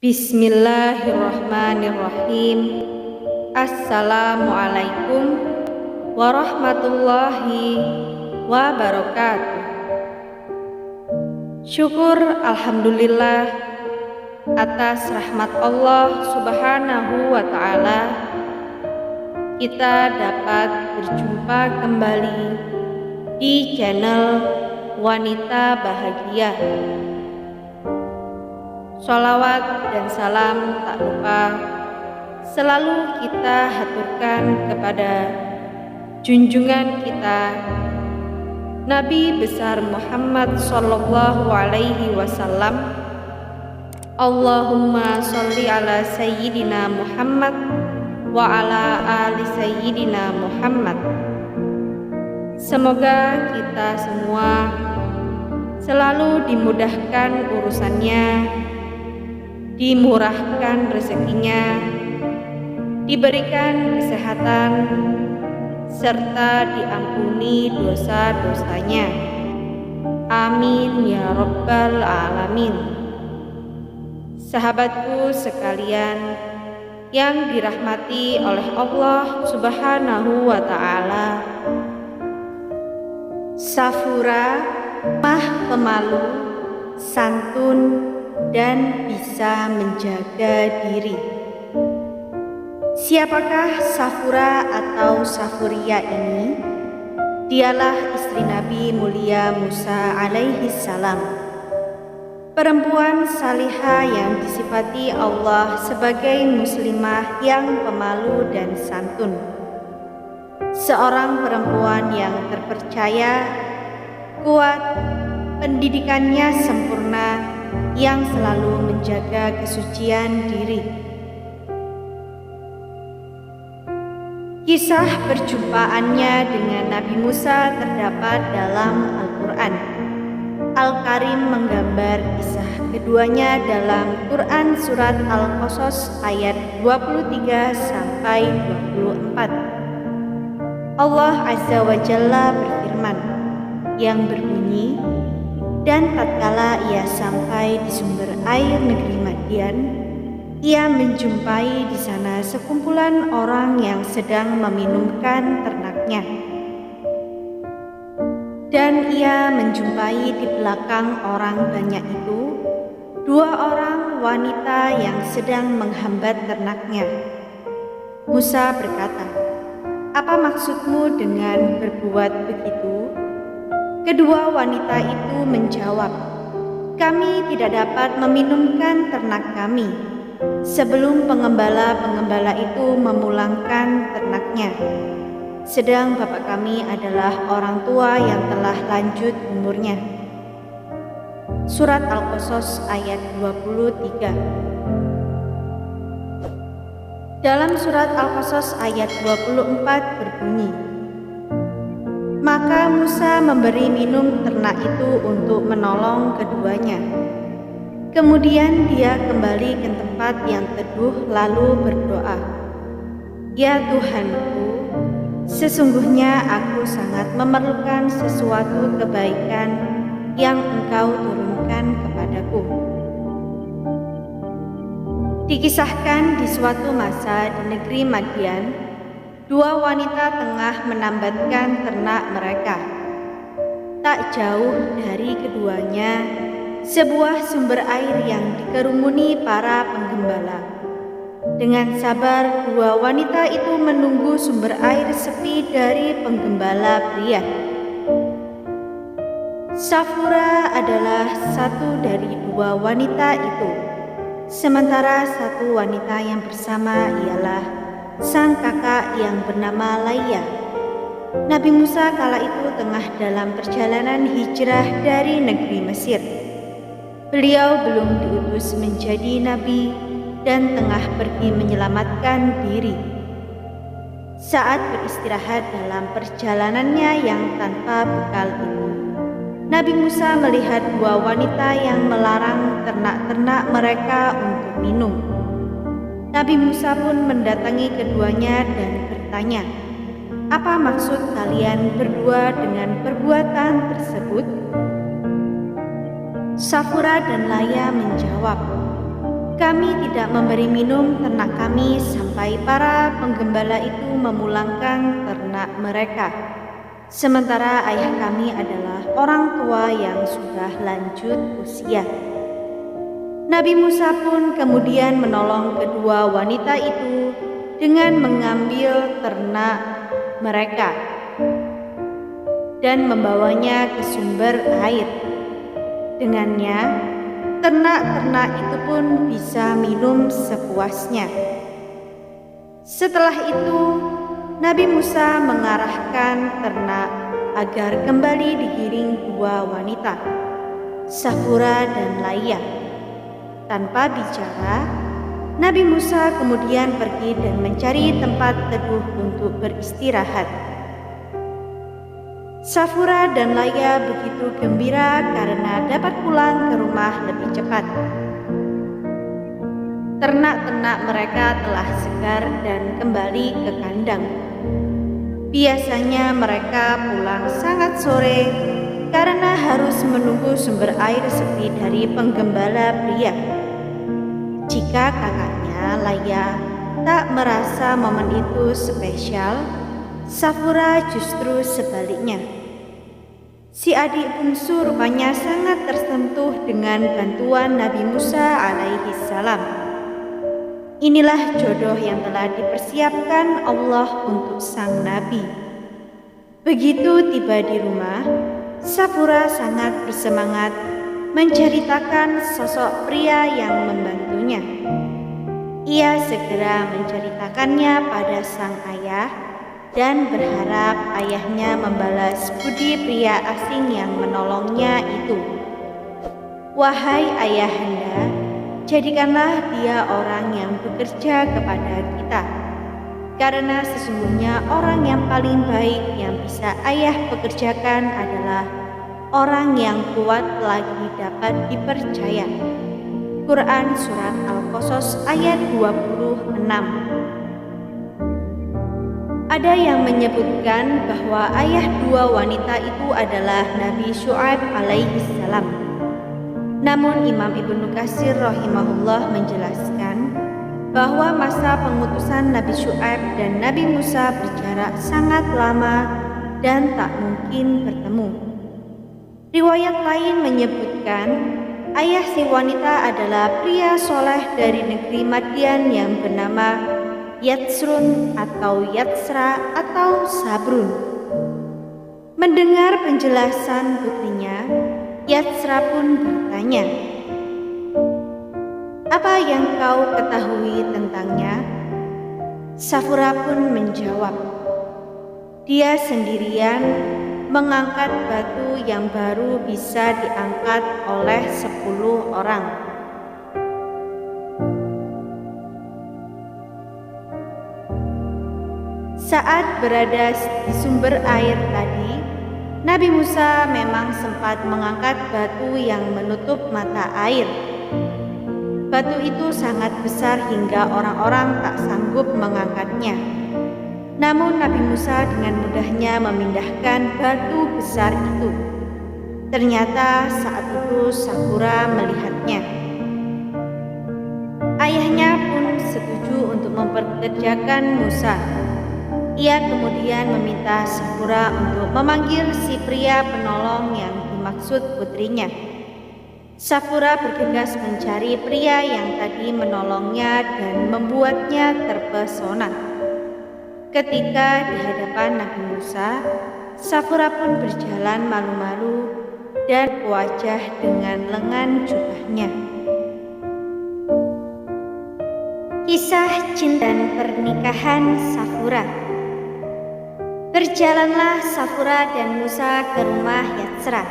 Bismillahirrahmanirrahim. Assalamualaikum warahmatullahi wabarakatuh. Syukur alhamdulillah atas rahmat Allah subhanahu wa ta'ala, kita dapat berjumpa kembali di channel Wanita Bahagia. Sholawat dan salam tak lupa selalu kita haturkan kepada junjungan kita Nabi besar Muhammad sallallahu alaihi wasallam. Allahumma sholli ala sayyidina Muhammad wa ala ali sayyidina Muhammad. Semoga kita semua selalu dimudahkan urusannya, dimurahkan rezekinya, diberikan kesehatan, serta diampuni dosa-dosanya. Amin ya rabbal alamin. Sahabatku sekalian yang dirahmati oleh Allah subhanahu wa ta'ala, Safura mah pemalu, santun, dan bisa menjaga diri. Siapakah Safura atau Safuria ini? Dialah istri Nabi mulia Musa alaihi salam, perempuan salihah yang disifati Allah sebagai muslimah yang pemalu dan santun. Seorang perempuan yang terpercaya, kuat, pendidikannya sempurna, yang selalu menjaga kesucian diri. Kisah perjumpaannya dengan Nabi Musa terdapat dalam Al-Quran. Al-Karim menggambar kisah keduanya dalam Quran surat Al-Qasas ayat 23-24. Allah Azza wa Jalla berfirman yang berbunyi, dan tatkala ia sampai di sumber air negeri Madian, ia menjumpai di sana sekumpulan orang yang sedang meminumkan ternaknya. Dan ia menjumpai di belakang orang banyak itu dua orang wanita yang sedang menghambat ternaknya. Musa berkata, "Apa maksudmu dengan berbuat begitu?" Kedua wanita itu menjawab, "Kami tidak dapat meminumkan ternak kami sebelum pengembala-pengembala itu memulangkan ternaknya. Sedang bapak kami adalah orang tua yang telah lanjut umurnya." Surat Al-Qasas ayat 23. Dalam surat Al-Qasas ayat 24 berbunyi, maka Musa memberi minum ternak itu untuk menolong keduanya. Kemudian dia kembali ke tempat yang teduh lalu berdoa, "Ya Tuhanku, sesungguhnya aku sangat memerlukan sesuatu kebaikan yang Engkau turunkan kepadaku." Dikisahkan di suatu masa di negeri Madian, dua wanita tengah menambatkan ternak mereka. Tak jauh dari keduanya, sebuah sumber air yang dikerumuni para penggembala. Dengan sabar, dua wanita itu menunggu sumber air sepi dari penggembala pria. Safura adalah satu dari dua wanita itu, sementara satu wanita yang bersama ialah sang kakak yang bernama Laya. Nabi Musa kala itu tengah dalam perjalanan hijrah dari negeri Mesir. Beliau belum diutus menjadi nabi dan tengah pergi menyelamatkan diri. Saat beristirahat dalam perjalanannya yang tanpa bekal itu, Nabi Musa melihat dua wanita yang melarang ternak-ternak mereka untuk minum. Nabi Musa pun mendatangi keduanya dan bertanya, "Apa maksud kalian berdua dengan perbuatan tersebut?" Safura dan Laya menjawab, Kami tidak memberi minum ternak kami sampai para penggembala itu memulangkan ternak mereka. Sementara ayah kami adalah orang tua yang sudah lanjut usia. Nabi Musa pun kemudian menolong kedua wanita itu dengan mengambil ternak mereka dan membawanya ke sumber air. Dengannya, ternak-ternak itu pun bisa minum sepuasnya. Setelah itu, Nabi Musa mengarahkan ternak agar kembali digiring dua wanita, Shafura dan Laia. Tanpa bicara, Nabi Musa kemudian pergi dan mencari tempat teduh untuk beristirahat. Shafura dan Laia begitu gembira karena dapat pulang ke rumah lebih cepat. Ternak-ternak mereka telah segar dan kembali ke kandang. Biasanya mereka pulang sangat sore karena harus menunggu sumber air sepi dari penggembala pria. Jika kakaknya Laia tak merasa momen itu spesial, Shafura justru sebaliknya. Si adik bungsu rupanya sangat tersentuh dengan bantuan Nabi Musa alaihi salam. Inilah jodoh yang telah dipersiapkan Allah untuk sang Nabi. Begitu tiba di rumah, Shafura sangat bersemangat menceritakan sosok pria yang membantunya. Ia segera menceritakannya pada sang ayah dan berharap ayahnya membalas budi pria asing yang menolongnya itu. Wahai ayahanda, jadikanlah dia orang yang bekerja kepada kita, karena sesungguhnya orang yang paling baik yang bisa ayah pekerjakan adalah orang yang kuat lagi dapat dipercaya. Quran Surat Al-Qasas ayat 26. Ada yang menyebutkan bahwa ayah dua wanita itu adalah Nabi Syu'aib alaihi salam. Namun Imam Ibnu Katsir rahimahullah menjelaskan bahwa masa pengutusan Nabi Syu'aib dan Nabi Musa berjarak sangat lama dan tak mungkin bertemu. Riwayat lain menyebutkan ayah si wanita adalah pria soleh dari negeri Madian yang bernama Yatsrun atau Yatsra atau Sabrun. Mendengar penjelasan putrinya, Yatsra pun bertanya, "Apa yang kau ketahui tentangnya?" Shafura pun menjawab, "Dia sendirian mengangkat batu yang baru bisa diangkat oleh 10 orang. Saat berada di sumber air tadi, Nabi Musa memang sempat mengangkat batu yang menutup mata air. Batu itu sangat besar hingga orang-orang tak sanggup mengangkatnya. Namun Nabi Musa dengan mudahnya memindahkan batu besar itu. Ternyata saat itu Shafura melihatnya. Ayahnya pun setuju untuk memperkerjakan Musa. Ia kemudian meminta Shafura untuk memanggil si pria penolong yang dimaksud putrinya. Shafura bergegas mencari pria yang tadi menolongnya dan membuatnya terpesona. Ketika di hadapan Nabi Musa, Shafura pun berjalan malu-malu dan wajah dengan lengan jubahnya. Kisah cinta dan pernikahan Shafura. Berjalanlah Shafura dan Musa ke rumah Yatsra.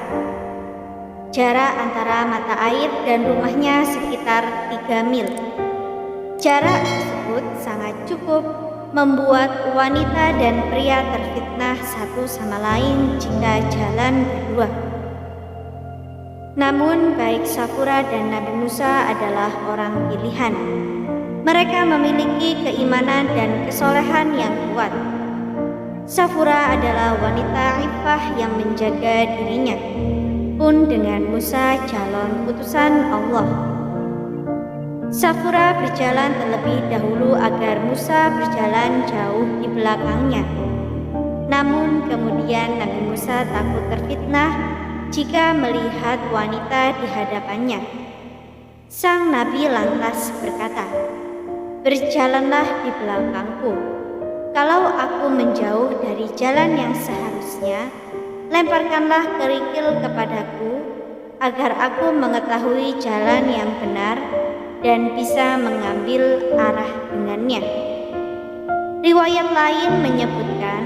Jarak antara mata air dan rumahnya sekitar 3 mil. Jarak tersebut sangat cukup membuat wanita dan pria terfitnah satu sama lain jika jalan berdua. Namun baik Shafura dan Nabi Musa adalah orang pilihan. Mereka memiliki keimanan dan kesolehan yang kuat. Shafura adalah wanita iffah yang menjaga dirinya, pun dengan Musa calon utusan Allah. Safura berjalan terlebih dahulu agar Musa berjalan jauh di belakangnya. Namun kemudian Nabi Musa takut terfitnah jika melihat wanita di hadapannya. Sang Nabi lantas berkata, "Berjalanlah di belakangku. Kalau aku menjauh dari jalan yang seharusnya, lemparkanlah kerikil kepadaku agar aku mengetahui jalan yang benar dan bisa mengambil arah dengannya." Riwayat lain menyebutkan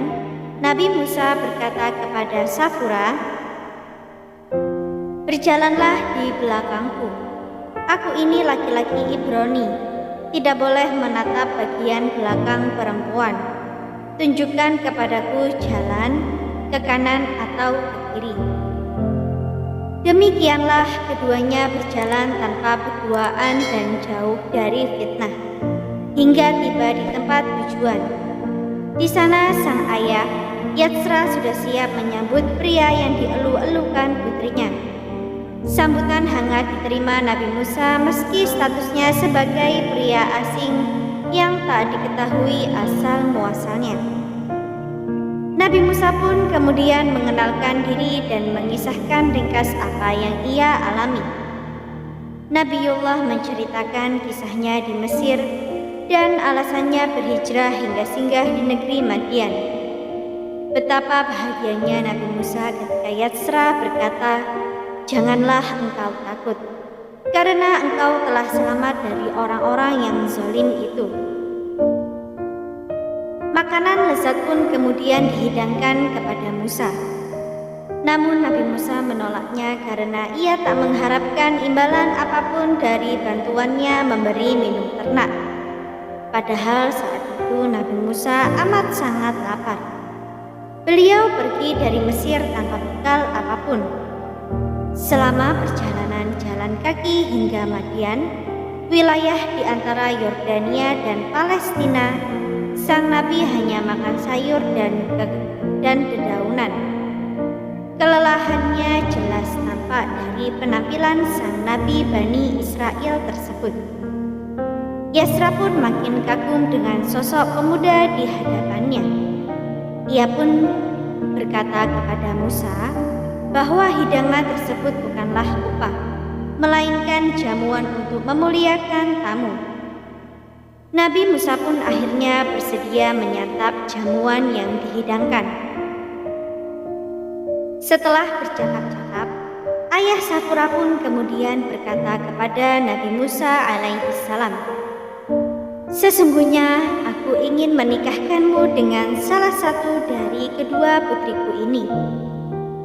Nabi Musa berkata kepada Safura, "Berjalanlah di belakangku. Aku ini laki-laki Ibrani, tidak boleh menatap bagian belakang perempuan. Tunjukkan kepadaku jalan ke kanan atau ke kiri." Demikianlah keduanya berjalan tanpa berduaan dan jauh dari fitnah, hingga tiba di tempat tujuan. Di sana sang ayah, Yatsra, sudah siap menyambut pria yang dielu-elukan putrinya. Sambutan hangat diterima Nabi Musa meski statusnya sebagai pria asing yang tak diketahui asal muasalnya. Nabi Musa pun kemudian mengenalkan diri dan mengisahkan ringkas apa yang ia alami. Nabiullah menceritakan kisahnya di Mesir dan alasannya berhijrah hingga singgah di negeri Madian. Betapa bahagianya Nabi Musa ketika Yatsra berkata, "Janganlah engkau takut, karena engkau telah selamat dari orang-orang yang zalim itu." Makanan lezat pun kemudian dihidangkan kepada Musa. Namun Nabi Musa menolaknya karena ia tak mengharapkan imbalan apapun dari bantuannya memberi minum ternak. Padahal saat itu Nabi Musa amat sangat lapar. Beliau pergi dari Mesir tanpa bekal apapun. Selama perjalanan jalan kaki hingga Madian, wilayah di antara Yordania dan Palestina, sang Nabi hanya makan sayur dan dedaunan. Kelelahannya jelas tampak dari penampilan sang Nabi Bani Israel tersebut. Yatsra pun makin kagum dengan sosok pemuda di hadapannya. Ia pun berkata kepada Musa bahwa hidangan tersebut bukanlah upah, melainkan jamuan untuk memuliakan tamu. Nabi Musa pun akhirnya bersedia menyantap jamuan yang dihidangkan. Setelah bercakap-cakap, ayah Safura pun kemudian berkata kepada Nabi Musa alaihissalam, "Sesungguhnya aku ingin menikahkanmu dengan salah satu dari kedua putriku ini,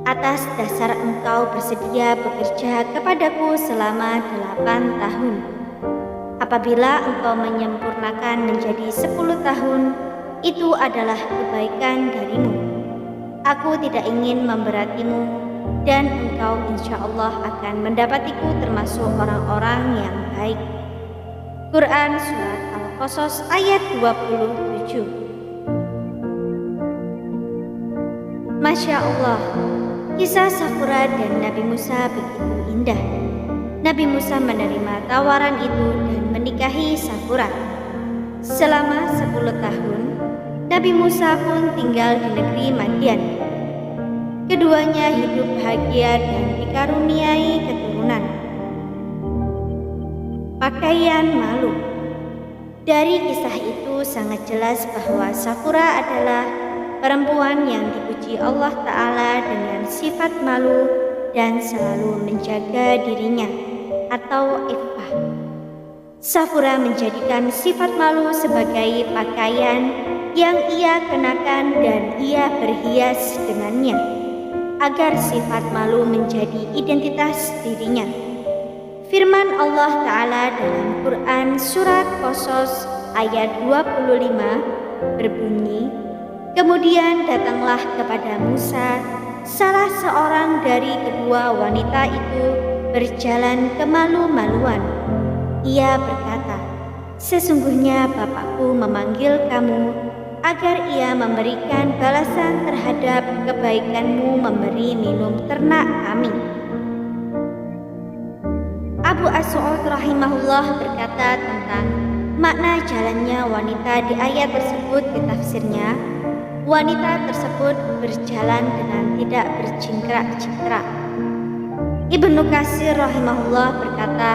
atas dasar engkau bersedia bekerja kepadaku selama 8 tahun. Apabila engkau menyempurnakan menjadi 10 tahun, itu adalah kebaikan darimu. Aku tidak ingin memberatimu, dan engkau insya Allah akan mendapatiku termasuk orang-orang yang baik." Quran Surat Al-Qasas ayat 27. Masya Allah, kisah Safura dan Nabi Musa begitu indah. Nabi Musa menerima tawaran itu dan menikahi Safura. Selama 10 tahun, Nabi Musa pun tinggal di negeri Madian. Keduanya hidup bahagia dan dikaruniai keturunan. Pakaian malu. Dari kisah itu sangat jelas bahwa Safura adalah perempuan yang dipuji Allah Ta'ala dengan sifat malu dan selalu menjaga dirinya atau iffah. Safura menjadikan sifat malu sebagai pakaian yang ia kenakan dan ia berhias dengannya, agar sifat malu menjadi identitas dirinya. Firman Allah Ta'ala dalam Quran Surat Qasas ayat 25 berbunyi, "Kemudian datanglah kepada Musa salah seorang dari kedua wanita itu berjalan kemalu-maluan. Ia berkata, 'Sesungguhnya bapakku memanggil kamu agar ia memberikan balasan terhadap kebaikanmu memberi minum ternak kami.'" Abu As-Su'ud rahimahullah berkata tentang makna jalannya wanita di ayat tersebut di tafsirnya, wanita tersebut berjalan dengan tidak berjingkrak-jingkrak. Ibnu Katsir rahimahullah berkata,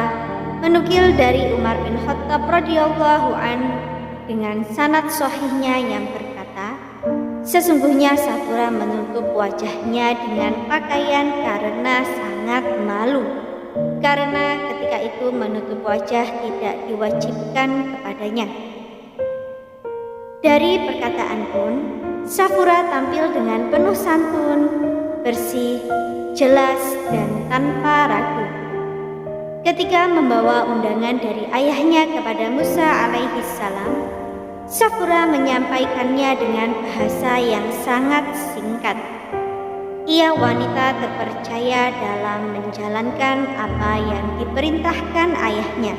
menukil dari Umar bin Khattab radhiyallahu an dengan sanad sahihnya yang berkata, sesungguhnya Safura menutup wajahnya dengan pakaian karena sangat malu, karena ketika itu menutup wajah tidak diwajibkan kepadanya. Dari perkataan pun, Safura tampil dengan penuh santun, bersih, jelas, dan tanpa ragu. Ketika membawa undangan dari ayahnya kepada Musa alaihi salam, Safura menyampaikannya dengan bahasa yang sangat singkat. Ia wanita terpercaya dalam menjalankan apa yang diperintahkan ayahnya.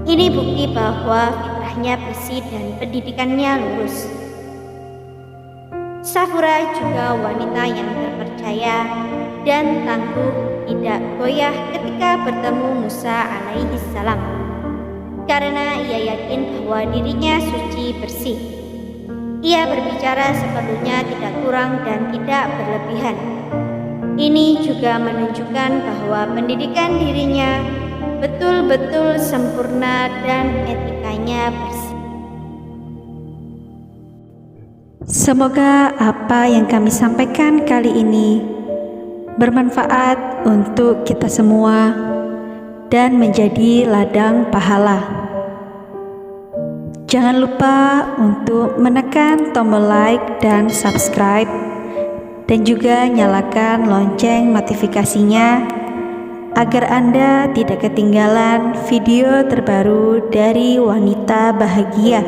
Ini bukti bahwa fitrahnya bersih dan pendidikannya lurus. Safura juga wanita yang terpercaya dan tangguh, tidak goyah ketika bertemu Musa alaihi salam, karena ia yakin bahwa dirinya suci bersih. Ia berbicara seperlunya, tidak kurang dan tidak berlebihan. Ini juga menunjukkan bahwa pendidikan dirinya betul-betul sempurna dan etikanya bersih. Semoga apa yang kami sampaikan kali ini bermanfaat untuk kita semua dan menjadi ladang pahala. Jangan lupa untuk menekan tombol like dan subscribe, dan juga nyalakan lonceng notifikasinya agar Anda tidak ketinggalan video terbaru dari Wanita Bahagia.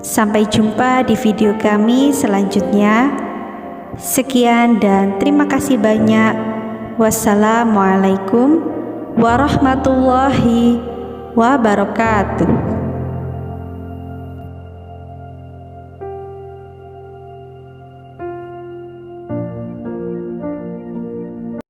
Sampai jumpa di video kami selanjutnya. Sekian dan terima kasih banyak. Wassalamualaikum warahmatullahi wabarakatuh.